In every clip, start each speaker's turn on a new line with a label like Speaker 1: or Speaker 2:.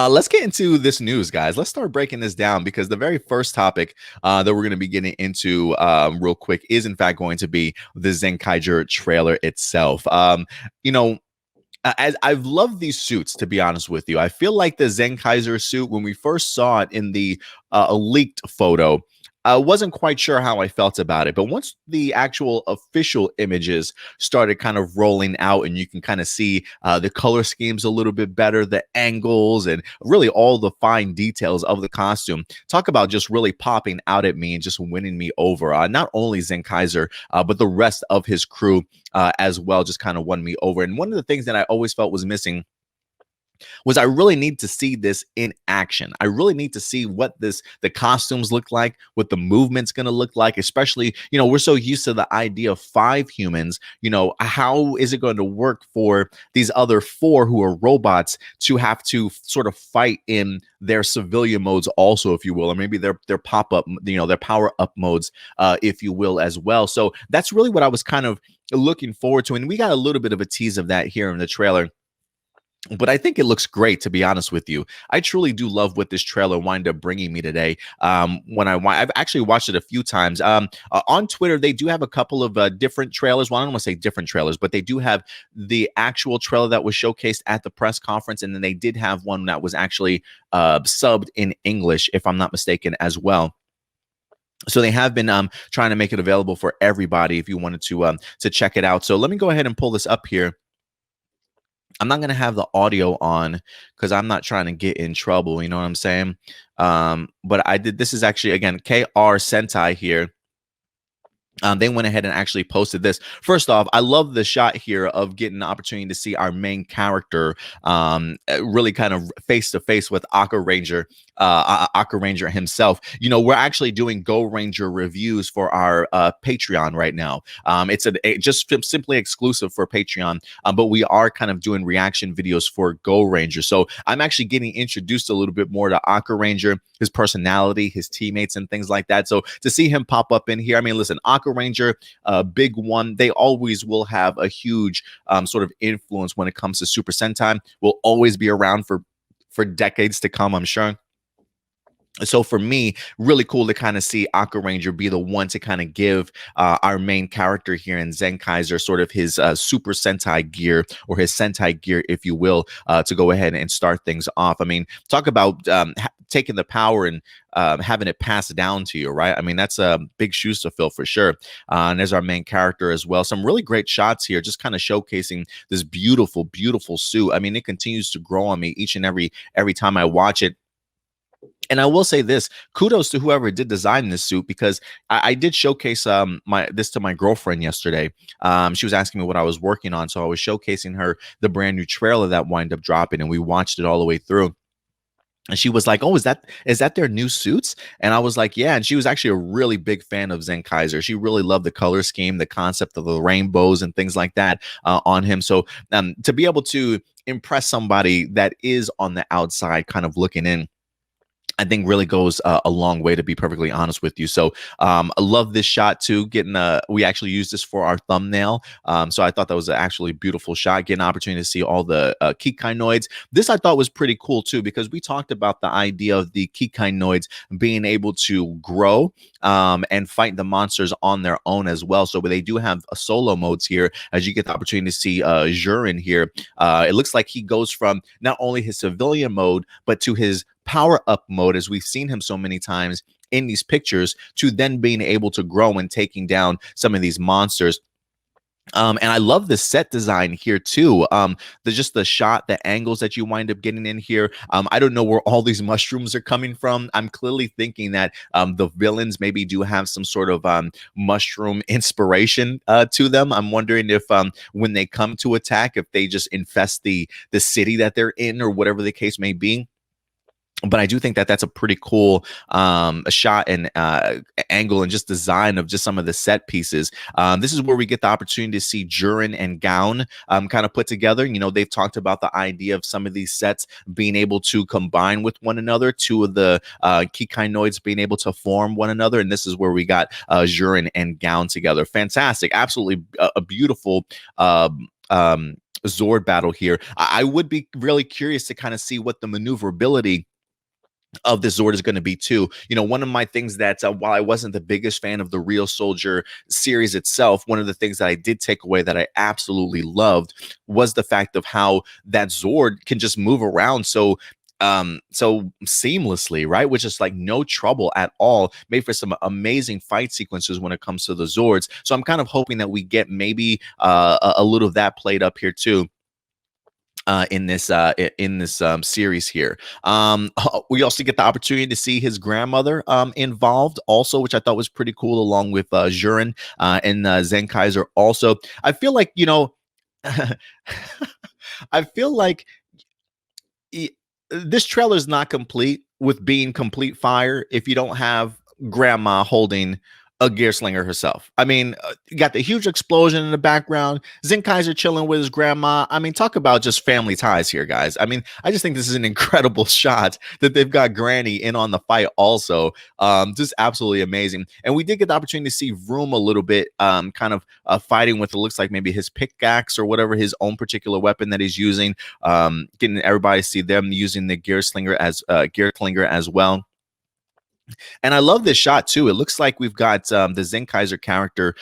Speaker 1: Let's get into this news, guys. Let's start breaking this down because the very first topic that we're going to be getting into real quick is, in fact, going to be the Zenkaijer trailer itself. You know, as I've loved these suits, to be honest with you. I feel like the Zenkaiser suit, when we first saw it in the leaked photo, I wasn't quite sure how I felt about it. But once the actual official images started kind of rolling out and you can kind of see the color schemes a little bit better, the angles, and really all the fine details of the costume, talk about just really popping out at me and just winning me over. Not only Zenkaiser, but the rest of his crew as well just kind of won me over. And one of the things that I always felt was missing was I really need to see this in action. I really need to see what the costumes look like, what the movement's going to look like, especially, we're so used to the idea of 5 humans. How is it going to work for these other 4 who are robots to have to sort of fight in their civilian modes also, if you will, or maybe their pop-up, their power-up modes, if you will, as well. So that's really what I was kind of looking forward to. And we got a little bit of a tease of that here in the trailer. But I think it looks great, to be honest with you. I truly do love what this trailer wind up bringing me today. I've actually watched it a few times. On Twitter, they do have a couple of different trailers. Well, I don't want to say different trailers, but they do have the actual trailer that was showcased at the press conference, and then they did have one that was actually subbed in English, if I'm not mistaken, as well. So they have been trying to make it available for everybody if you wanted to check it out. So let me go ahead and pull this up here. I'm not going to have the audio on because I'm not trying to get in trouble. You know what I'm saying? But I did. This is actually, again, KR Sentai here. They went ahead and actually posted this. First off, I love the shot here of getting the opportunity to see our main character really kind of face to face with Aka Ranger himself. We're actually doing Go Ranger reviews for our Patreon right now. It's just simply exclusive for Patreon, but we are kind of doing reaction videos for Go Ranger. So I'm actually getting introduced a little bit more to Aka Ranger, his personality, his teammates, and things like that. So to see him pop up in here, I mean, listen, Aka Ranger, big one. They always will have a huge sort of influence when it comes to Super Sentai. Will always be around for decades to come, I'm sure. So for me, really cool to kind of see Aka Ranger be the one to kind of give our main character here in Zenkaijer sort of his Super Sentai gear, or his Sentai gear, if you will, to go ahead and start things off. I mean, talk about taking the power and having it passed down to you, right? I mean, that's big shoes to fill for sure. And there's our main character as well. Some really great shots here, just kind of showcasing this beautiful, beautiful suit. I mean, it continues to grow on me each and every time I watch it. And I will say this, kudos to whoever did design this suit, because I did showcase this to my girlfriend yesterday. She was asking me what I was working on, so I was showcasing her the brand new trailer that wind up dropping, and we watched it all the way through. And she was like, "Oh, is that their new suits?" And I was like, "Yeah." And she was actually a really big fan of Zenkaijer. She really loved the color scheme, the concept of the rainbows and things like that on him. So to be able to impress somebody that is on the outside kind of looking in, I think really goes a long way, to be perfectly honest with you. So I love this shot too. We actually used this for our thumbnail. So I thought that was an actually beautiful shot. Getting an opportunity to see all the Kikainoids. This I thought was pretty cool too, because we talked about the idea of the Kikainoids being able to grow and fight the monsters on their own as well. So they do have solo modes here, as you get the opportunity to see Jurin here. It looks like he goes from not only his civilian mode, but to his power up mode, as we've seen him so many times in these pictures, to then being able to grow and taking down some of these monsters. And I love the set design here too. Just the shot, the angles that you wind up getting in here. I don't know where all these mushrooms are coming from. I'm clearly thinking that the villains maybe do have some sort of mushroom inspiration to them. I'm wondering if when they come to attack, if they just infest the city that they're in, or whatever the case may be. but I do think that that's a pretty cool a shot and angle and just design of just some of the set pieces. This is where we get the opportunity to see Jurin and Gown kind of put together. You know, they've talked about the idea of some of these sets being able to combine with one another, two of the Kikainoids being able to form one another, and this is where we got Jurin and Gown together. Fantastic, absolutely a beautiful Zord battle here. I would be really curious to kind of see what the maneuverability of this Zord is going to be too. You know, one of my things that while I wasn't the biggest fan of the Real Soldier series itself, one of the things that I did take away that I absolutely loved was the fact of how that Zord can just move around so seamlessly, right? Which is like no trouble at all. Made for some amazing fight sequences when it comes to the Zords. So I'm kind of hoping that we get maybe a little of that played up here too. In this series here. We also get the opportunity to see his grandmother involved also, which I thought was pretty cool, along with Jurin and Zenkaiser also. I feel like, you know, I feel like this trailer is not complete with being complete fire if you don't have grandma holding a gear slinger herself. I mean, you got the huge explosion in the background. Zenkaiser chilling with his grandma. I mean, talk about just family ties here, guys. I mean, I just think this is an incredible shot that they've got Granny in on the fight also. Just absolutely amazing. And we did get the opportunity to see Vroom a little bit kind of fighting with, it looks like maybe his pickaxe or whatever, his own particular weapon that he's using. Getting everybody to see them using the gear slinger as well. And I love this shot too. It looks like we've got the Zenkaiser character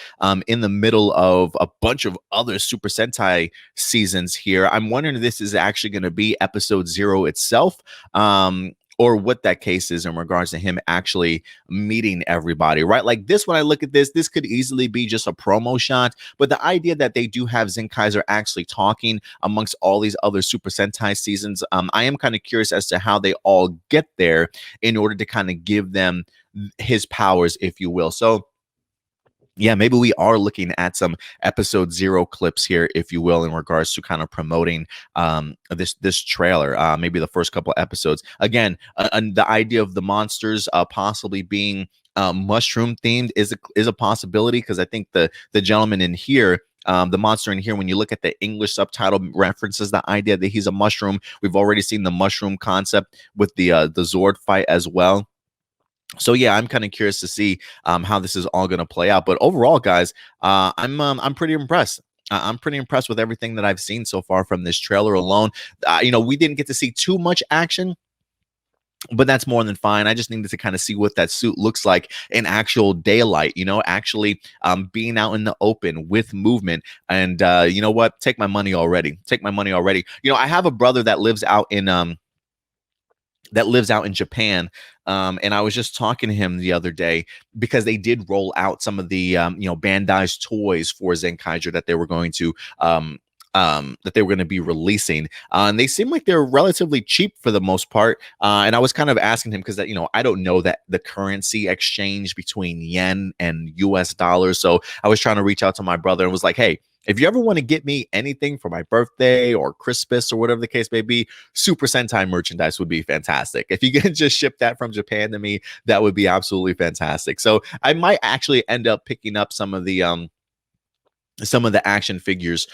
Speaker 1: in the middle of a bunch of other Super Sentai seasons here. I'm wondering if this is actually going to be episode 0 itself. Or what that case is in regards to him actually meeting everybody, right? Like this, when I look at this could easily be just a promo shot, but the idea that they do have Zenkaiser actually talking amongst all these other Super Sentai seasons, I am kind of curious as to how they all get there in order to kind of give them his powers, if you will. So yeah, maybe we are looking at some episode 0 clips here, if you will, in regards to kind of promoting this trailer. Maybe the first couple episodes. Again, and the idea of the monsters possibly being mushroom themed is a possibility, because I think the gentleman in here, the monster in here, when you look at the English subtitle, references the idea that he's a mushroom. We've already seen the mushroom concept with the Zord fight as well. So yeah, I'm kind of curious to see how this is all going to play out. But overall, guys, I'm pretty impressed. I'm pretty impressed with everything that I've seen so far from this trailer alone. You know, we didn't get to see too much action, but that's more than fine. I just needed to kind of see what that suit looks like in actual daylight, you know, actually being out in the open with movement. And you know what? Take my money already. Take my money already. You know, I have a brother that lives out in Japan. And I was just talking to him the other day because they did roll out some of the, you know, Bandai's toys for Zenkaiger that they were going to, be releasing. And they seem like they're relatively cheap for the most part. And I was kind of asking him because that, you know, I don't know that the currency exchange between yen and US dollars. So I was trying to reach out to my brother and was like, hey, if you ever want to get me anything for my birthday or Christmas or whatever the case may be, Super Sentai merchandise would be fantastic. If you can just ship that from Japan to me, that would be absolutely fantastic. So I might actually end up picking up some of the action figures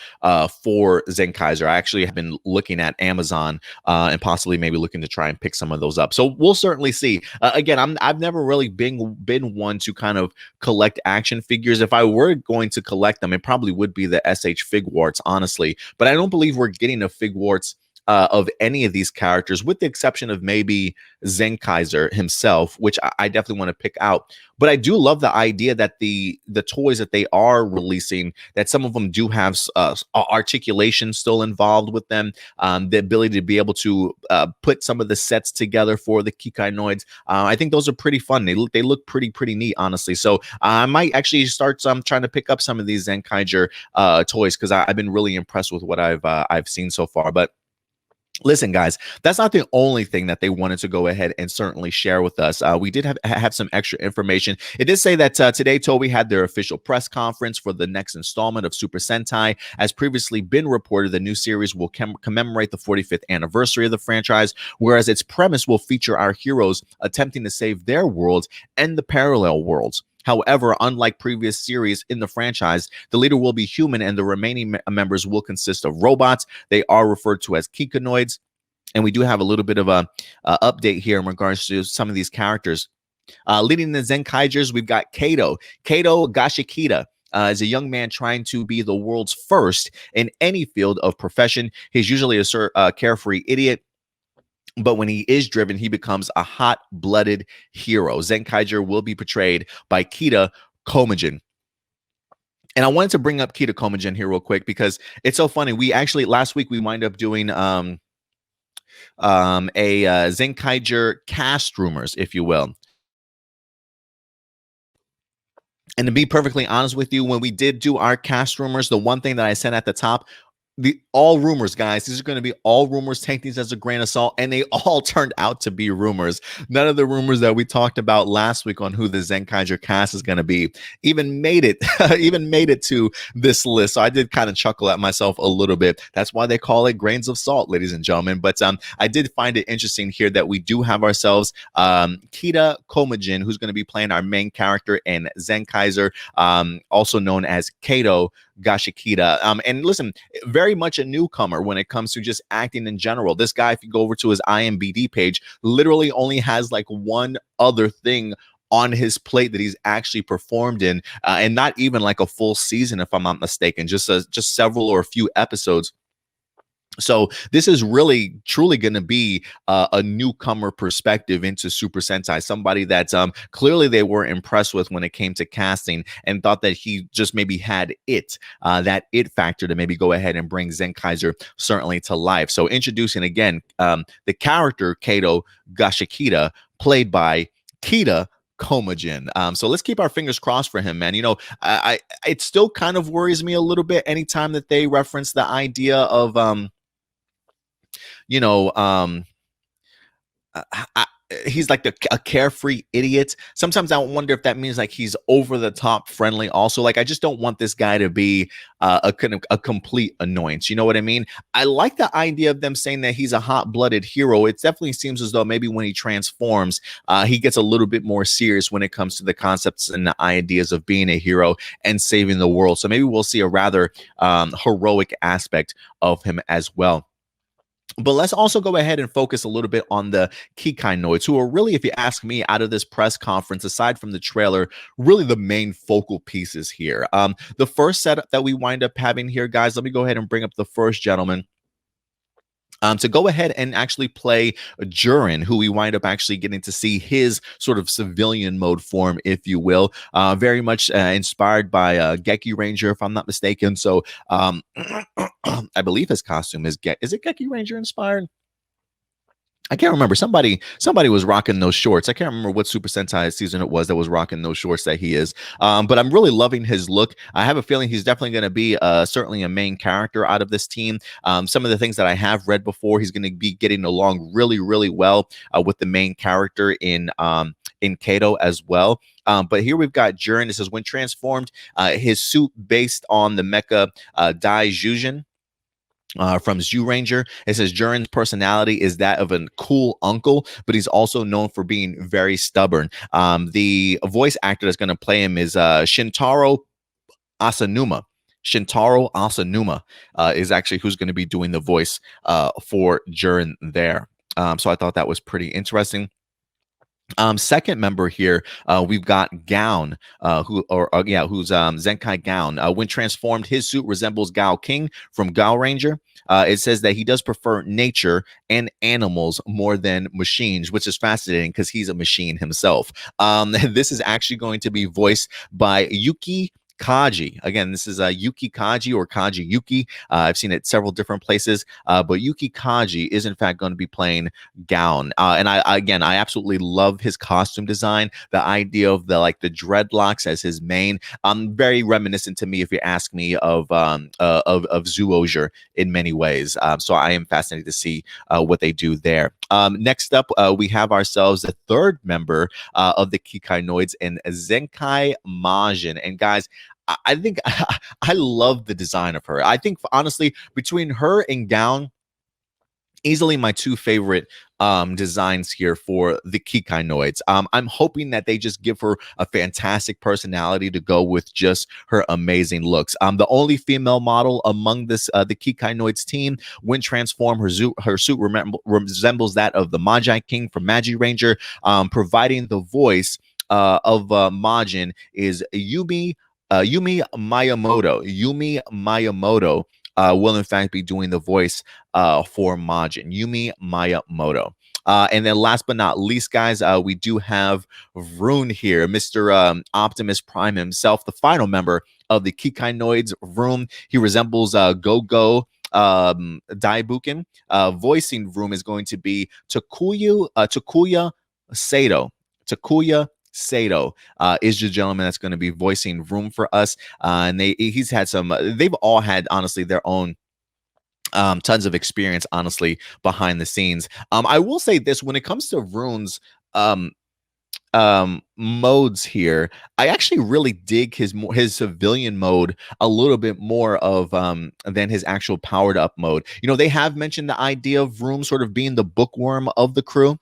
Speaker 1: for Zenkaiser. I actually have been looking at Amazon and possibly maybe looking to try and pick some of those up. So we'll certainly see. Again, I've never really been one to kind of collect action figures. If I were going to collect them, it probably would be the SH Figwarts, honestly. But I don't believe we're getting a Figwarts of any of these characters, with the exception of maybe Zenkaiser himself, which I definitely want to pick out. But I do love the idea that the toys that they are releasing, that some of them do have articulation still involved with them, the ability to be able to put some of the sets together for the Kikainoids. I think those are pretty fun. They look pretty neat, honestly. So I might actually start trying to pick up some of these Zenkaiger toys, because I've been really impressed with what I've seen so far. But Listen, guys, that's not the only thing that they wanted to go ahead and certainly share with us. We did have some extra information. It did say that today Toei had their official press conference for the next installment of Super Sentai. As previously been reported, the new series will commemorate the 45th anniversary of the franchise, whereas its premise will feature our heroes attempting to save their worlds and the parallel worlds. However, unlike previous series in the franchise, the leader will be human and the remaining members will consist of robots. They are referred to as Kikanoids. And we do have a little bit of a update here in regards to some of these characters. Leading the Zenkaigers, we've got Kato. Kato Gashikita is a young man trying to be the world's first in any field of profession. He's usually a carefree idiot, but when he is driven, he becomes a hot-blooded hero. Zenkaiger will be portrayed by Kita Komajin. And I wanted to bring up Kita Komajin here real quick because it's so funny. We actually, last week, we wind up doing a Zenkaijer cast rumors, if you will. And to be perfectly honest with you, when we did do our cast rumors, the one thing that I said at the top, all rumors, guys. These are going to be all rumors. Take these as a grain of salt, and they all turned out to be rumors. None of the rumors that we talked about last week on who the Zenkaijer cast is going to be even made it, even made it to this list. So I did kind of chuckle at myself a little bit. That's why they call it grains of salt, ladies and gentlemen. But I did find it interesting here that we do have ourselves Kita Komajin, who's going to be playing our main character in Zenkaijer, also known as Kato Gashikita. And listen, very much a newcomer when it comes to just acting in general. This guy, if you go over to his IMDb page, literally only has like one other thing on his plate that he's actually performed in, and not even like a full season, if I'm not mistaken, just several or a few episodes. So this is really truly going to be a newcomer perspective into Super Sentai, somebody that clearly they were impressed with when it came to casting and thought that he just maybe had that it factor to maybe go ahead and bring Zenkaijer certainly to life. So introducing again the character Kato Gashikita, played by Kita Komajin. So let's keep our fingers crossed for him, man. You know, it still kind of worries me a little bit anytime that they reference the idea of you know, he's like a carefree idiot. Sometimes I wonder if that means like he's over the top friendly also. Like, I just don't want this guy to be a complete annoyance. You know what I mean? I like the idea of them saying that he's a hot-blooded hero. It definitely seems as though maybe when he transforms, he gets a little bit more serious when it comes to the concepts and the ideas of being a hero and saving the world. So maybe we'll see a rather heroic aspect of him as well. But let's also go ahead and focus a little bit on the Kikainoids, who are really, if you ask me, out of this press conference, aside from the trailer, really the main focal pieces here. The first setup that we wind up having here, guys, let me go ahead and bring up the first gentleman. To go ahead and actually play Jurin, who we wind up actually getting to see his sort of civilian mode form, if you will, very much inspired by Gekiranger, if I'm not mistaken. So I believe his costume is it Gekiranger inspired? I can't remember. Somebody was rocking those shorts. I can't remember what Super Sentai season it was that was rocking those shorts that he is. But I'm really loving his look. I have a feeling he's definitely going to be certainly a main character out of this team. Some of the things that I have read before, he's going to be getting along really, really well with the main character in Kato as well. But here we've got Jurin. It says, when transformed, his suit based on the mecha Dai Jujin from Zyuranger. It says Jurin's personality is that of a cool uncle, but he's also known for being very stubborn. The voice actor that's going to play him is Shintaro Asanuma. Shintaro Asanuma is actually who's going to be doing the voice for Jurin there. So I thought that was pretty interesting. Second member here, we've got Gaon, who's Zenkai Gaon. When transformed, his suit resembles Gao King from Gao Ranger. It says that he does prefer nature and animals more than machines, which is fascinating because he's a machine himself. This is actually going to be voiced by Yuki Kaji. Again, this is Yuki Kaji or Kaji Yuki. I've seen it several different places, but Yuki Kaji is in fact going to be playing Gown. And again, I absolutely love his costume design. The idea of the dreadlocks as his mane, very reminiscent to me, if you ask me, of Zoojr in many ways. So I am fascinated to see what they do there. Next up, we have ourselves the third member of the Kikainoids in Zenkai Majin. And guys, I think I love the design of her. I think honestly, between her and Gown, easily my two favorite designs here for the Kikainoids. I'm hoping that they just give her a fantastic personality to go with just her amazing looks. The only female model among this the Kikainoids team. When transformed, her suit resembles that of the Magi King from Magi Ranger. Providing the voice of Majin is Yumi Miyamoto. Yumi Miyamoto will in fact be doing the voice for Majin, Yumi Miyamoto. And then last but not least, guys, we do have Vroon here, Mr. Optimus Prime himself, the final member of the Kikainoids. Vroon, he resembles Go-Go Daibuken. Voicing Vroon is going to be Takuya Sato. Takuya Sato is the gentleman that's going to be voicing Vroon for us. And he's had some, they've all had, honestly, their own tons of experience, honestly, behind the scenes. I will say this, when it comes to Vroon's modes here, I actually really dig his civilian mode a little bit more of than his actual powered up mode. You know, they have mentioned the idea of Vroon sort of being the bookworm of the crew,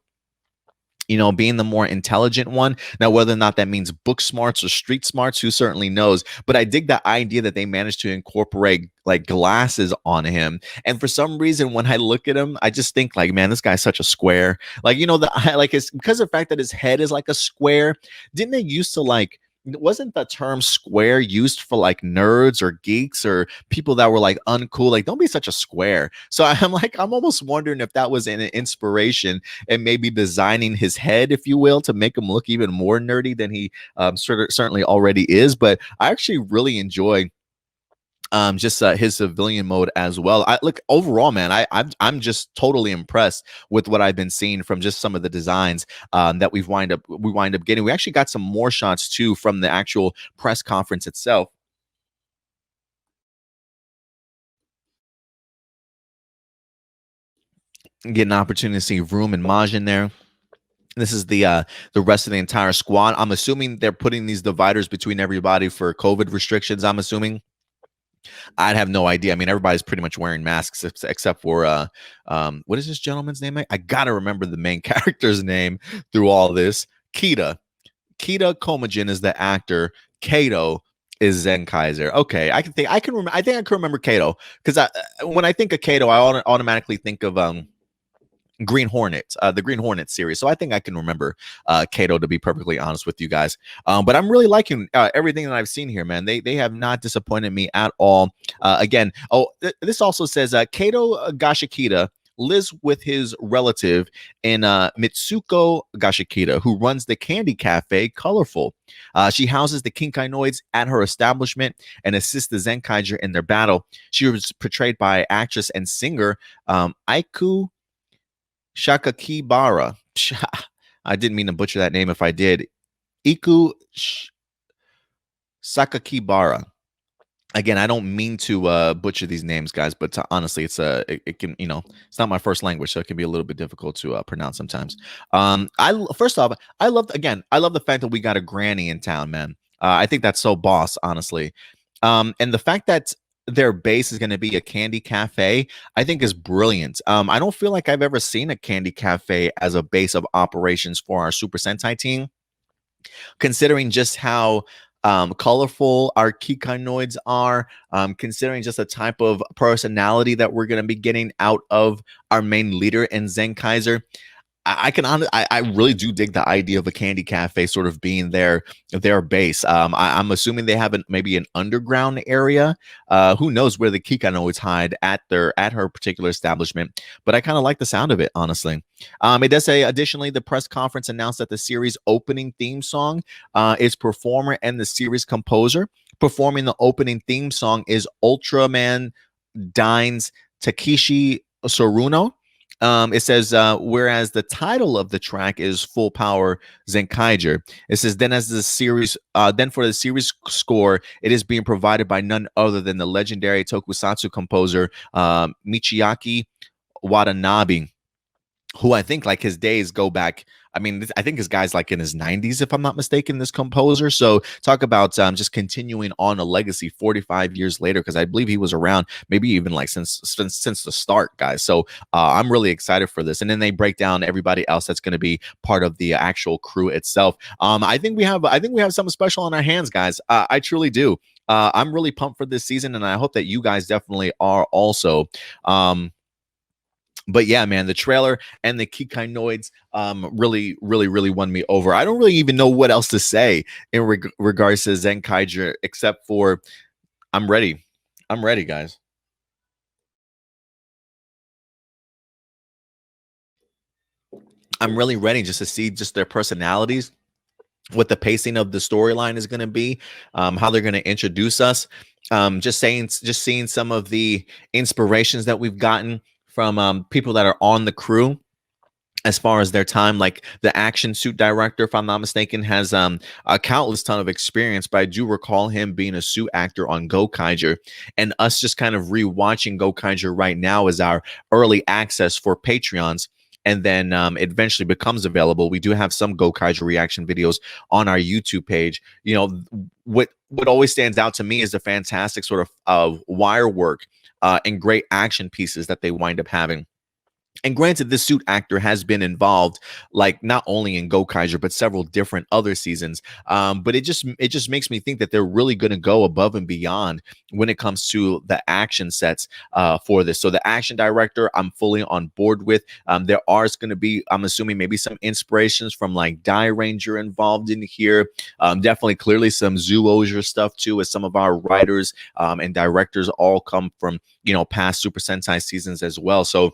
Speaker 1: you know, being the more intelligent one. Now, whether or not that means book smarts or street smarts, who certainly knows? But I dig the idea that they managed to incorporate like glasses on him. And for some reason, when I look at him, I just think like, man, this guy's such a square. Like, you know, like it's because of the fact that his head is like a square. Didn't they used to like, wasn't the term square used for like nerds or geeks or people that were like uncool? Like, don't be such a square. So I'm almost wondering if that was an inspiration and maybe designing his head, if you will, to make him look even more nerdy than he certainly already is. But I actually really enjoy just his civilian mode as well. I look overall, man. I'm just totally impressed with what I've been seeing from just some of the designs that we wind up getting. We actually got some more shots too from the actual press conference itself. Get an opportunity to see Vroom and Majin there. This is the rest of the entire squad. I'm assuming they're putting these dividers between everybody for COVID restrictions. I'm assuming. I'd have no idea. I mean, everybody's pretty much wearing masks except for what is this gentleman's name? I gotta remember the main character's name through all this. Kita. Kita Komajin is the actor. Kato is Zenkaiser. Okay, I think I can remember Kato because when I think of Kato, I automatically think of Green Hornet, the Green Hornet series. So I think I can remember Kato, to be perfectly honest with you guys. But I'm really liking everything that I've seen here, man. They have not disappointed me at all. Again, this also says Kato Gashikita lives with his relative in Mitsuko Gashikita, who runs the candy cafe Colorful. She houses the Kikainoids at her establishment and assists the Zenkaijer in their battle. She was portrayed by actress and singer Aiku Shakakibara. I didn't mean to butcher that name if I did. Iku Sakakibara. Again, I don't mean to butcher these names, guys, but honestly, it can, you know, it's not my first language, so it can be a little bit difficult to pronounce sometimes. First off, I love the fact that we got a granny in town, man. I think that's so boss, honestly. And the fact that their base is going to be a candy cafe, I think is brilliant. I don't feel like I've ever seen a candy cafe as a base of operations for our Super Sentai team, considering just how colorful our Kikainoids are, considering just the type of personality that we're going to be getting out of our main leader in Zenkaiser. I can I really do dig the idea of a candy cafe sort of being their base. I'm assuming they have maybe an underground area. Who knows where the Kikanoids hide at her particular establishment? But I kind of like the sound of it, honestly. It does say additionally, the press conference announced that the series opening theme song is performer and the series composer. Performing the opening theme song is Ultraman Dines Takeshi Soruno. It says, whereas the title of the track is Full Power Zenkaijer. It says, then for the series score, it is being provided by none other than the legendary tokusatsu composer Michiaki Watanabe, who I think like his days go back. I mean, I think this guy's like in his 90s, if I'm not mistaken, this composer. So talk about just continuing on a legacy 45 years later, because I believe he was around maybe even like since the start, guys. So I'm really excited for this. And then they break down everybody else that's going to be part of the actual crew itself. I think we have something special on our hands, guys. I truly do. I'm really pumped for this season, and I hope that you guys definitely are also. But yeah, man, the trailer and the Kikainoids really won me over. I don't really even know what else to say in regards to Zenkaiger, except for I'm ready. I'm ready, guys. I'm really ready just to see just their personalities, what the pacing of the storyline is going to be, how they're going to introduce us. Just seeing some of the inspirations that we've gotten from people that are on the crew as far as their time. Like the action suit director, if I'm not mistaken, has a countless ton of experience, but I do recall him being a suit actor on Gokaiger, and us just kind of rewatching Gokaiger right now as our early access for Patreons. And then it eventually becomes available. We do have some Gokaiger reaction videos on our YouTube page. You know, what always stands out to me is the fantastic sort of wire work and great action pieces that they wind up having. And granted, this suit actor has been involved, like not only in Gokaiger but several different other seasons. But it just makes me think that they're really going to go above and beyond when it comes to the action sets for this. So the action director, I'm fully on board with. There are going to be, I'm assuming, maybe some inspirations from like Die Ranger involved in here. Definitely, clearly some Zoologer stuff too, as some of our writers and directors all come from past Super Sentai seasons as well. So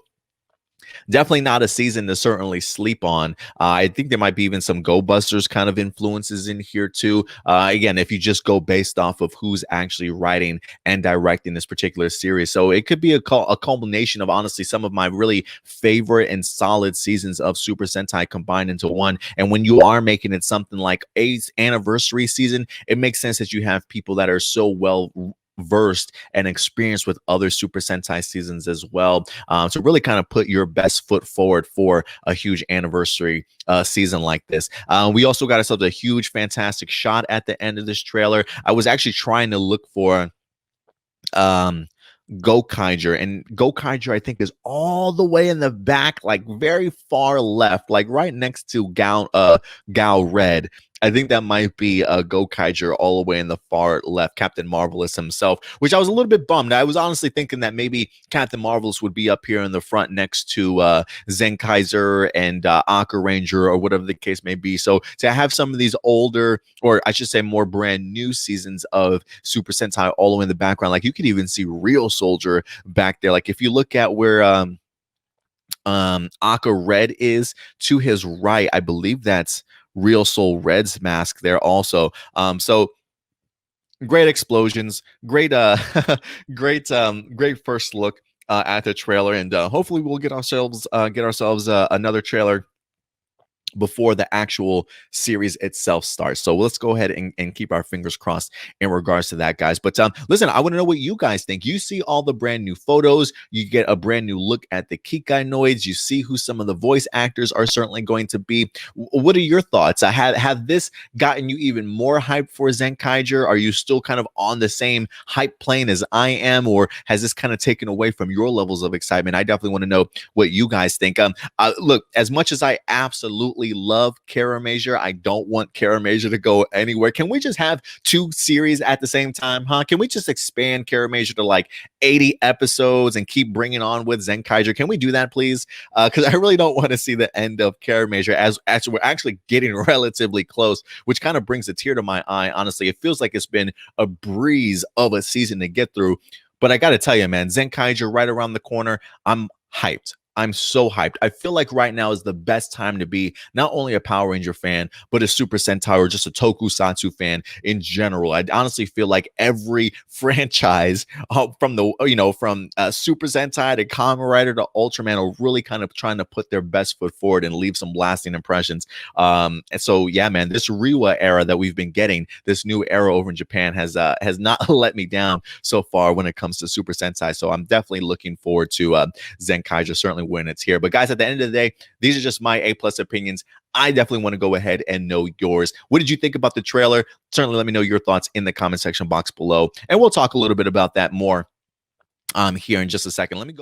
Speaker 1: definitely not a season to certainly sleep on. I think there might be even some Go Busters kind of influences in here too. Again, if you just go based off of who's actually writing and directing this particular series. So it could be a culmination of honestly some of my really favorite and solid seasons of Super Sentai combined into one. And when you are making it something like 8th anniversary season, it makes sense that you have people that are so well versed and experienced with other Super Sentai seasons as well, to really kind of put your best foot forward for a huge anniversary season like this. We also got ourselves a huge, fantastic shot at the end of this trailer. I was actually trying to look for Gokaiger, and Gokaiger I think is all the way in the back, like very far left, like right next to Gal Red. I think that might be Gokaiger all the way in the far left, Captain Marvelous himself, which I was a little bit bummed. I was honestly thinking that maybe Captain Marvelous would be up here in the front next to Zenkaijer and Aka Ranger or whatever the case may be. So to have some of these older, or I should say more brand new seasons of Super Sentai all the way in the background, like you could even see Real Soldier back there. Like if you look at where Aka Red is to his right, I believe that's Real Soul Red's mask there also. So great explosions, great great first look at the trailer, and hopefully we'll get ourselves another trailer before the actual series itself starts. So let's go ahead and keep our fingers crossed in regards to that, guys. But listen, I want to know what you guys think. You see all the brand new photos, you get a brand new look at the Kikainoids, you see who some of the voice actors are certainly going to be. What are your thoughts? Have this gotten you even more hyped for Zenkaiger? Are you still kind of on the same hype plane as I am, or has this kind of taken away from your levels of excitement? I definitely want to know what you guys think. Look, as much as I absolutely absolutely love Kara I don't want Kara to go anywhere. Can we just have 2 series at the same time, huh? Can we just expand Kara to like 80 episodes and keep bringing on with Zenkaiger? Can we do that, please? Because I really don't want to see the end of Kara as we're actually getting relatively close, which kind of brings a tear to my eye. Honestly, it feels like it's been a breeze of a season to get through. But I got to tell you, man, Zenkaiger right around the corner. I'm hyped. I'm so hyped. I feel like right now is the best time to be not only a Power Ranger fan, but a Super Sentai or just a Tokusatsu fan in general. I honestly feel like every franchise from Super Sentai to Kamen Rider to Ultraman are really kind of trying to put their best foot forward and leave some lasting impressions. And so, yeah, man, this Reiwa era that we've been getting, this new era over in Japan has not let me down so far when it comes to Super Sentai. So I'm definitely looking forward to Zenkaiger certainly when it's here. But guys, at the end of the day, these are just my A+ opinions. I definitely want to go ahead and know yours. What did you think about the trailer? Certainly let me know your thoughts in the comment section box below. And we'll talk a little bit about that more here in just a second. Let me go